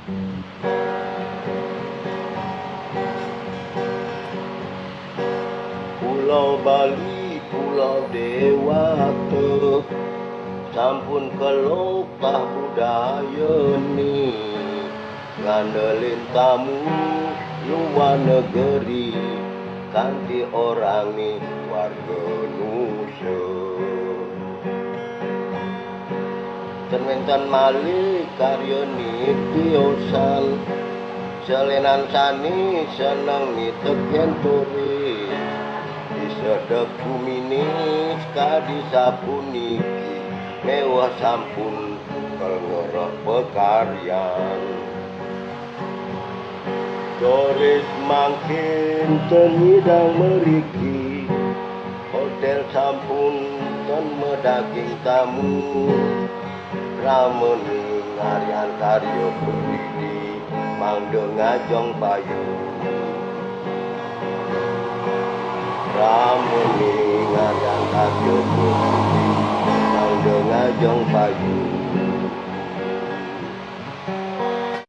Pulau Bali, Pulau Dewata, sampun kelopah budaya ni, ngandelin tamu luar negeri, kanti orang ni warga Nusa. Termentan malih karya ni tiosan, selenan sani seneng ni teken turi, disedek kuminis kadi sapuniki, mewah sampun kelngerok pekaryan. Doris makin tenidang meriki, hotel sampun ten medaging tamu, rameni ngarian karya berdidi, mangde ngajong payu. Rameni ngarian karya berdidi, mangde ngajong payu.